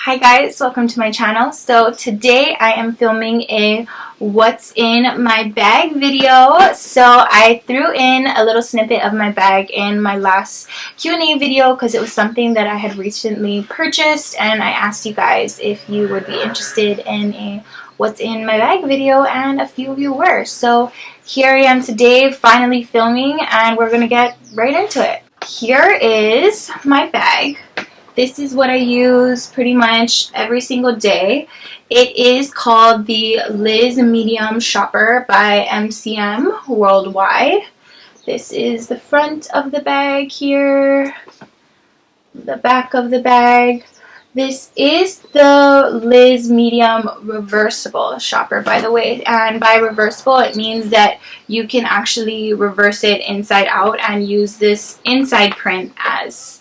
Hi guys, welcome to my channel. So today I am filming a what's in my bag video. So I threw in a little snippet of my bag in my last Q&A video because it was something that I had recently purchased, and I asked you guys if you would be interested in a what's in my bag video, and a few of you were. So here I am today finally filming, and we're gonna get right into it. Here is my bag. This is what I use pretty much every single day. It is called the Liz Medium Shopper by MCM Worldwide. This is the front of the bag here, the back of the bag. This is the Liz Medium Reversible Shopper, by the way. And by reversible, it means that you can actually reverse it inside out and use this inside print as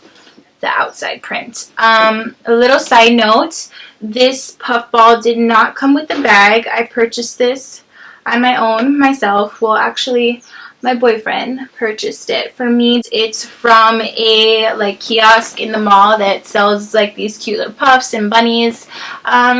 the outside print. A little side note, this puffball did not come with the bag. I purchased this on my own myself. Well, actually, my boyfriend purchased it for me. It's from a kiosk in the mall that sells like these cute little puffs and bunnies.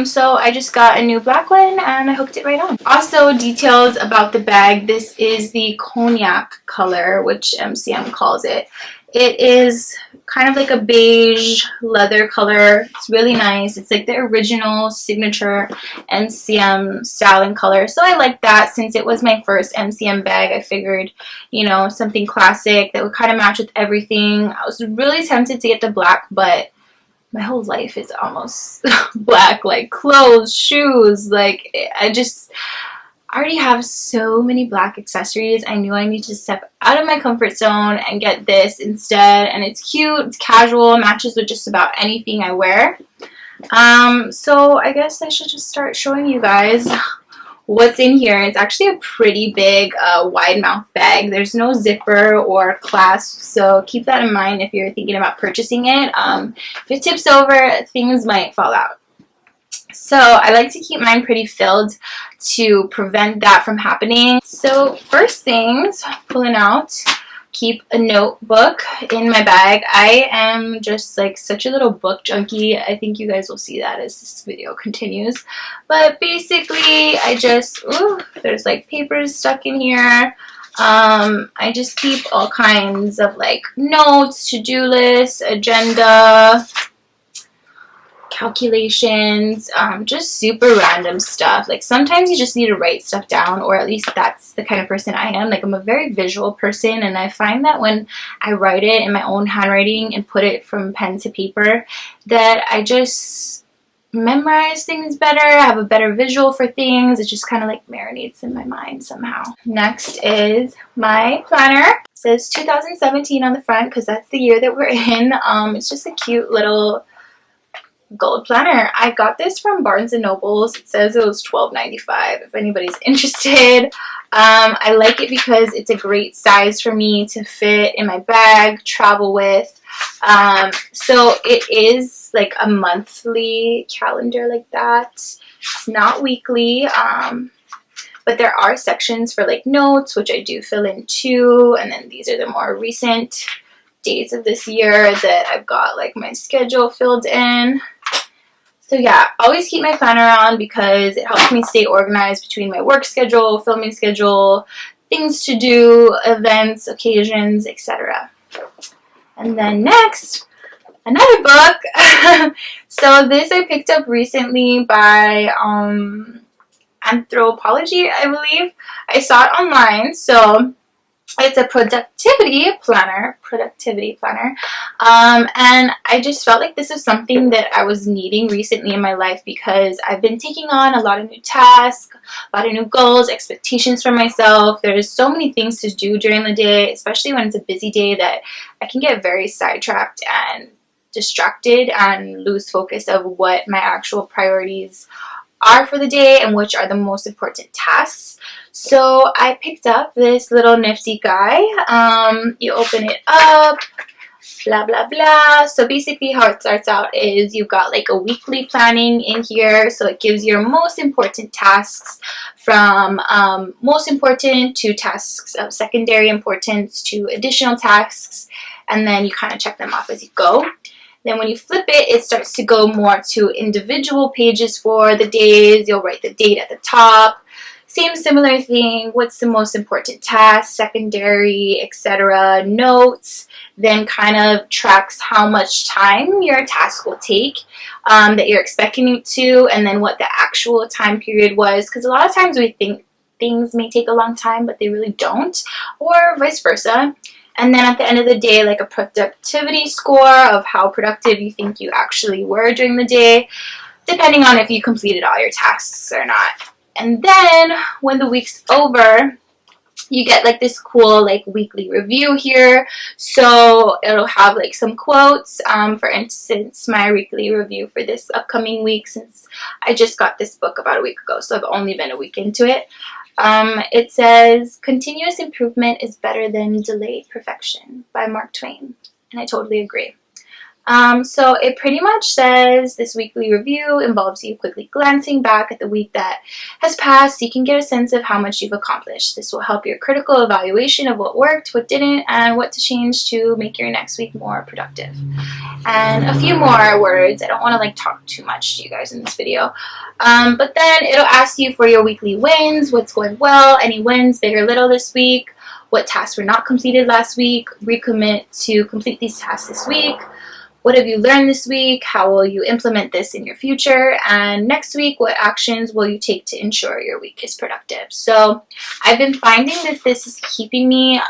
So I just got a new black one and I hooked it right on. Also, details about the bag. This is the cognac color, which MCM calls it. It is kind of like a beige leather color. It's really nice. It's like the original signature MCM style and color. So I like that. Since it was my first MCM bag, I figured, you know, something classic that would kind of match with everything. I was really tempted to get the black, but my whole life is almost black. Like clothes, shoes, like I already have so many black accessories. I knew I need to step out of my comfort zone and get this instead. And it's cute, it's casual, matches with just about anything I wear. So I guess I should just start showing you guys what's in here. It's actually a pretty big wide mouth bag. There's no zipper or clasp, so keep that in mind if you're thinking about purchasing it. If it tips over, things might fall out. So I like to keep mine pretty filled to prevent that from happening. So first things, pulling out, keep a notebook in my bag. I am just like such a little book junkie. I think you guys will see that as this video continues. But basically I just, there's like papers stuck in here. I just keep all kinds of like notes, to-do lists, agenda, calculations, just super random stuff. Like sometimes you just need to write stuff down, or at least that's the kind of person I am. Like I'm a very visual person, and I find that when I write it in my own handwriting and put it from pen to paper, that I just memorize things better, I have a better visual for things. It just kind of like marinates in my mind somehow. Next is my planner. It says 2017 on the front because that's the year that we're in. It's just a cute little gold planner. I got this from Barnes & Nobles. It says it was $12.95 if anybody's interested. I like it because it's a great size for me to fit in my bag, travel with. So it is like a monthly calendar like that. It's not weekly, but there are sections for like notes, which I do fill in too, and then these are the more recent days of this year that I've got like my schedule filled in. So yeah, always keep my planner on because it helps me stay organized between my work schedule, filming schedule, things to do, events, occasions, etc. And then next, another book. So this I picked up recently by Anthropology, I believe. I saw it online, so it's a productivity planner, and I just felt like this is something that I was needing recently in my life because I've been taking on a lot of new tasks, a lot of new goals, expectations for myself. There's so many things to do during the day, especially when it's a busy day, that I can get very sidetracked and distracted and lose focus of what my actual priorities are for the day and which are the most important tasks. So I picked up this little nifty guy. You open it up, blah blah blah. So basically how it starts out is you've got like a weekly planning in here, so it gives your most important tasks from most important to tasks of secondary importance to additional tasks, and then you kind of check them off as you go. Then when you flip it, it starts to go more to individual pages for the days. You'll write the date at the top. Same similar thing. What's the most important task, secondary, etc. Notes. Then kind of tracks how much time your task will take that you're expecting it to, and then what the actual time period was. Because a lot of times we think things may take a long time, but they really don't, or vice versa. And then at the end of the day, like a productivity score of how productive you think you actually were during the day, depending on if you completed all your tasks or not. And then when the week's over, you get like this cool like weekly review here. So it'll have like some quotes. For instance, my weekly review for this upcoming week, since I just got this book about a week ago, so I've only been a week into it. It says, "Continuous improvement is better than delayed perfection" by Mark Twain. And I totally agree. So it pretty much says this weekly review involves you quickly glancing back at the week that has passed so you can get a sense of how much you've accomplished. This will help your critical evaluation of what worked, what didn't, and what to change to make your next week more productive. And a few more words. I don't want to like talk too much to you guys in this video. But then it'll ask you for your weekly wins, what's going well, any wins, big or little this week, what tasks were not completed last week, recommit to complete these tasks this week. What have you learned this week? How will you implement this in your future? And next week, what actions will you take to ensure your week is productive? So I've been finding that this is keeping me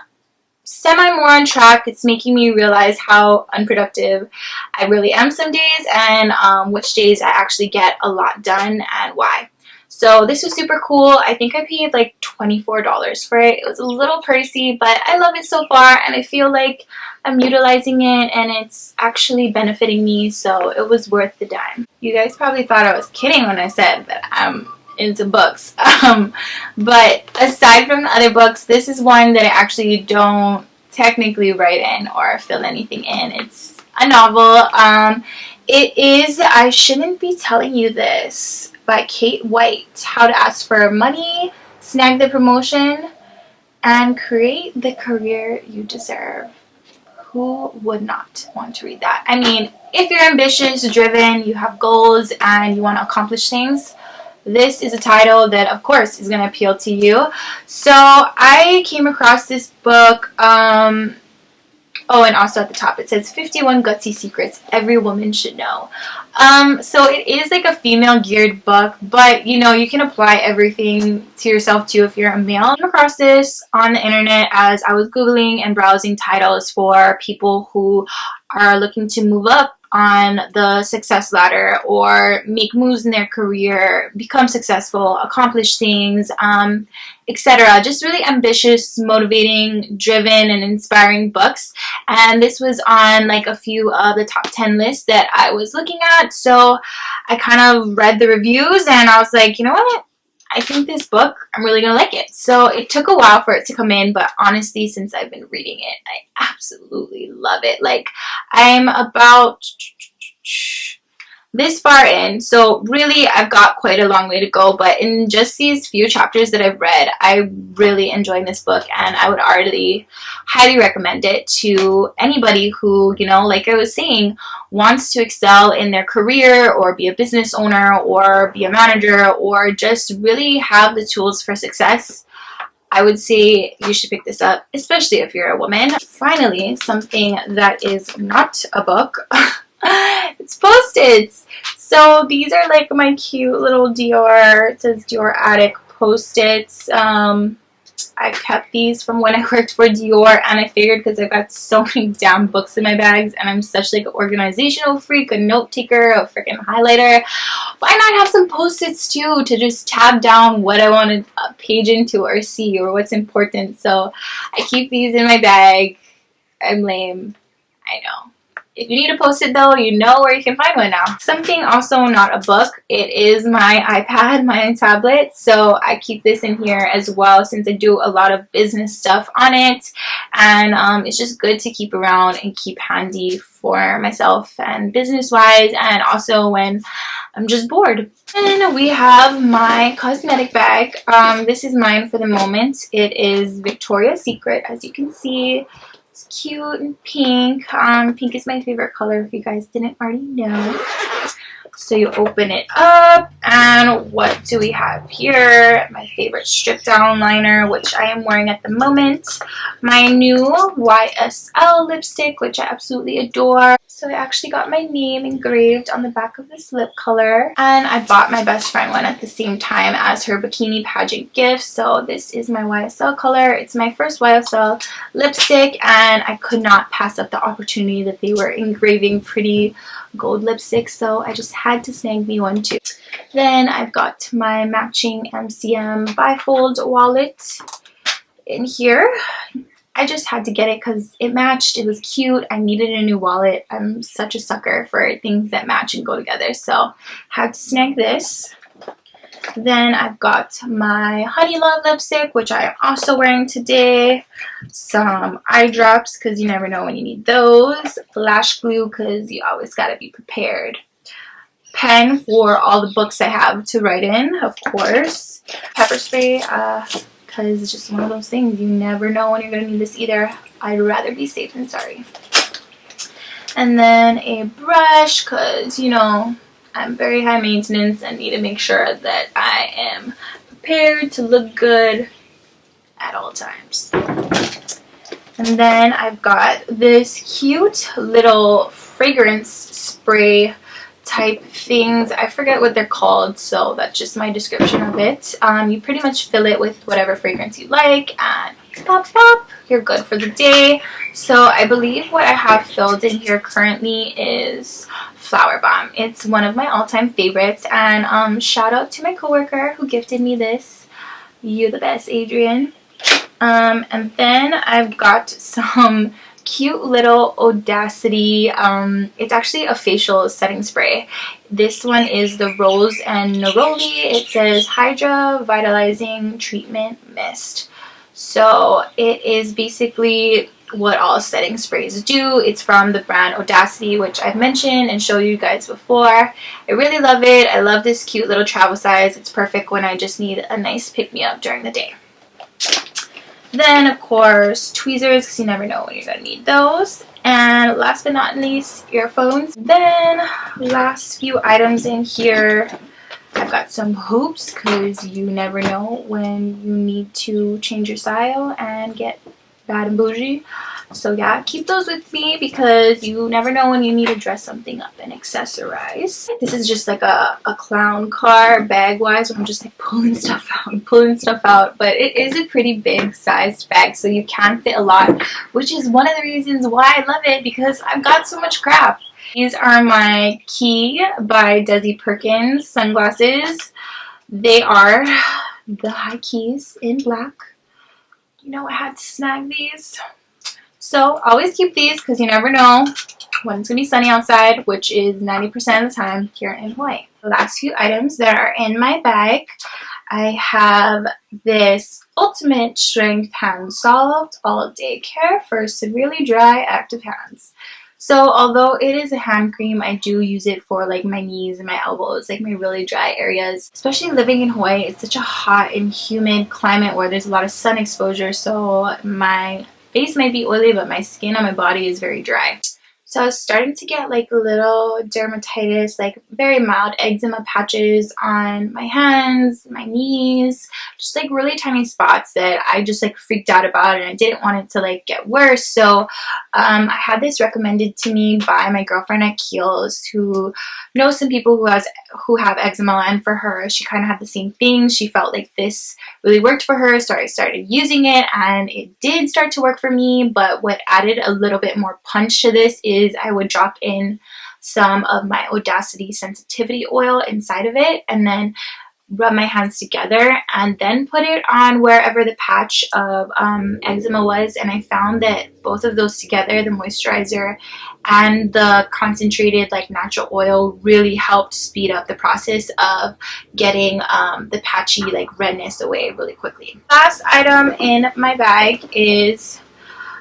semi more on track. It's making me realize how unproductive I really am some days, and which days I actually get a lot done and why. So this was super cool. I think I paid like $24 for it. It was a little pricey, but I love it so far, and I feel like I'm utilizing it and it's actually benefiting me, so it was worth the dime. You guys probably thought I was kidding when I said that I'm into books. But aside from the other books, this is one that I actually don't technically write in or fill anything in. It's a novel. It is I Shouldn't Be Telling You This by Kate White. How to Ask for Money, Snag the Promotion, and Create the Career You Deserve. Who would not want to read that? I mean, if you're ambitious, driven, you have goals, and you want to accomplish things, this is a title that, of course, is going to appeal to you. So I came across this book. Oh, and also at the top it says 51 Gutsy Secrets Every Woman Should Know. So it is like a female geared book, but you know, you can apply everything to yourself too if you're a male. I came across this on the internet as I was Googling and browsing titles for people who are looking to move up on the success ladder or make moves in their career, become successful, accomplish things, etc. Just really ambitious, motivating, driven, and inspiring books. And this was on like a few of the top 10 lists that I was looking at. So I kind of read the reviews and I was like, you know what? I think this book, I'm really going to like it. So it took a while for it to come in, but honestly, since I've been reading it, I absolutely love it. Like, I'm about this far in, so really I've got quite a long way to go, but in just these few chapters that I've read, I'm really enjoying this book, and I would already highly recommend it to anybody who, you know, like I was saying, wants to excel in their career or be a business owner or be a manager or just really have the tools for success. I would say you should pick this up, especially if you're a woman. Finally, something that is not a book. It's Post-its. So these are like my cute little Dior, it says Dior Attic Post-its. I kept these from when I worked for Dior, and I figured because I've got so many damn books in my bags and I'm such like an organizational freak, a note taker, a freaking highlighter, why not have some Post-its too to just tab down what I want to page into or see or what's important. So I keep these in my bag. I'm lame, I know. If you need a Post-it though, you know where you can find one now. Something also not a book, it is my iPad, my tablet. So I keep this in here as well since I do a lot of business stuff on it. And it's just good to keep around and keep handy for myself and business-wise, and also when I'm just bored. And we have my cosmetic bag. This is mine for the moment. It is Victoria's Secret, as you can see. It's cute and pink. Pink is my favorite color if you guys didn't already know. So you open it up, and what do we have here? My favorite strip down liner, which I am wearing at the moment. My new YSL lipstick, which I absolutely adore. So I actually got my name engraved on the back of this lip color, and I bought my best friend one at the same time as her bikini pageant gift. So this is my YSL color. It's my first YSL lipstick, and I could not pass up the opportunity that they were engraving pretty gold lipstick, so I just had to snag me one too. Then I've got my matching MCM bifold wallet in here. I just had to get it because it matched. It was cute. I needed a new wallet. I'm such a sucker for things that match and go together, so had to snag this. Then I've got my Honey Love lipstick, which I am also wearing today. Some eye drops, because you never know when you need those. Lash glue, because you always got to be prepared. Pen for all the books I have to write in, of course. Pepper spray, because it's just one of those things. You never know when you're going to need this either. I'd rather be safe than sorry. And then a brush, because, you know, I'm very high maintenance and need to make sure that I am prepared to look good at all times. And then I've got this cute little fragrance spray type things. I forget what they're called, so that's just my description of it. You pretty much fill it with whatever fragrance you like, and pop pop, you're good for the day. So I believe what I have filled in here currently is Flower Bomb. It's one of my all-time favorites, and shout out to my coworker who gifted me this. You're the best, Adrian. And then I've got some cute little Audacity, it's actually a facial setting spray. This one is the Rose and Neroli. It says Hydra Vitalizing Treatment Mist. So it is basically what all setting sprays do. It's from the brand Audacity, which I've mentioned and showed you guys before. I really love it. I love this cute little travel size. It's perfect when I just need a nice pick-me-up during the day. Then, of course, tweezers, because you never know when you're going to need those. And last but not least, earphones. Then, last few items in here. I've got some hoops, because you never know when you need to change your style and get bad and bougie. So yeah, keep those with me because you never know when you need to dress something up and accessorize. This is just like a clown car bag wise, where I'm just like pulling stuff out, but it is a pretty big sized bag, so you can fit a lot, which is one of the reasons why I love it, because I've got so much crap. These are my Key by Desi Perkins sunglasses. They are the high keys in black. You know, I had to snag these. So always keep these because you never know when it's going to be sunny outside, which is 90% of the time here in Hawaii. The last few items that are in my bag, I have this Ultimate Strength Hand Solved All Day Care for Severely Dry Active Hands. So although it is a hand cream, I do use it for like my knees and my elbows, like my really dry areas. Especially living in Hawaii, it's such a hot and humid climate where there's a lot of sun exposure, so my face might be oily, but my skin on my body is very dry. So I was starting to get like little dermatitis, like very mild eczema patches on my hands, my knees, just like really tiny spots that I just like freaked out about, and I didn't want it to like get worse. So I had this recommended to me by my girlfriend at Kiehl's, who knows some people who have eczema, and for her, she kind of had the same thing. She felt like this really worked for her, so I started using it, and it did start to work for me. But what added a little bit more punch to this is I would drop in some of my Audacity sensitivity oil inside of it, and then rub my hands together and then put it on wherever the patch of eczema was. And I found that both of those together, the moisturizer and the concentrated like natural oil, really helped speed up the process of getting the patchy like redness away really quickly. Last item in my bag is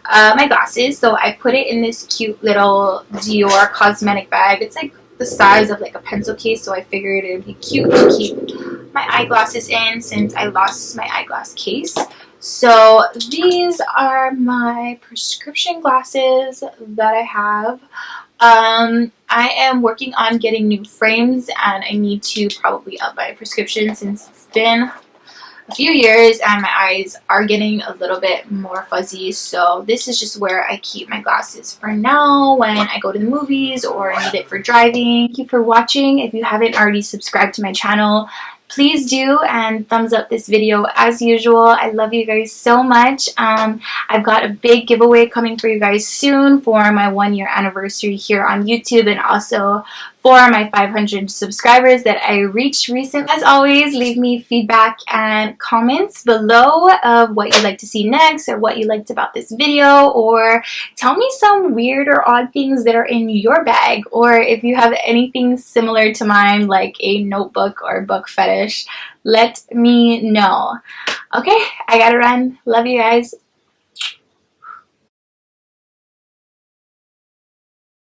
my glasses. So I put it in this cute little Dior cosmetic bag. It's like the size of like a pencil case, so I figured it would be cute to keep my eyeglasses in since I lost my eyeglass case. So these are my prescription glasses that I have. I am working on getting new frames, and I need to probably up my prescription since it's been a few years and my eyes are getting a little bit more fuzzy. So this is just where I keep my glasses for now when I go to the movies or I need it for driving. Thank you for watching. If you haven't already subscribed to my channel, please do, and thumbs up this video as usual. I love you guys so much. I've got a big giveaway coming for you guys soon for my 1-year anniversary here on YouTube, and also for my 500 subscribers that I reached recently. As always, leave me feedback and comments below of what you'd like to see next, or what you liked about this video, or tell me some weird or odd things that are in your bag, or if you have anything similar to mine, like a notebook or book fetish, let me know. Okay, I gotta run. Love you guys.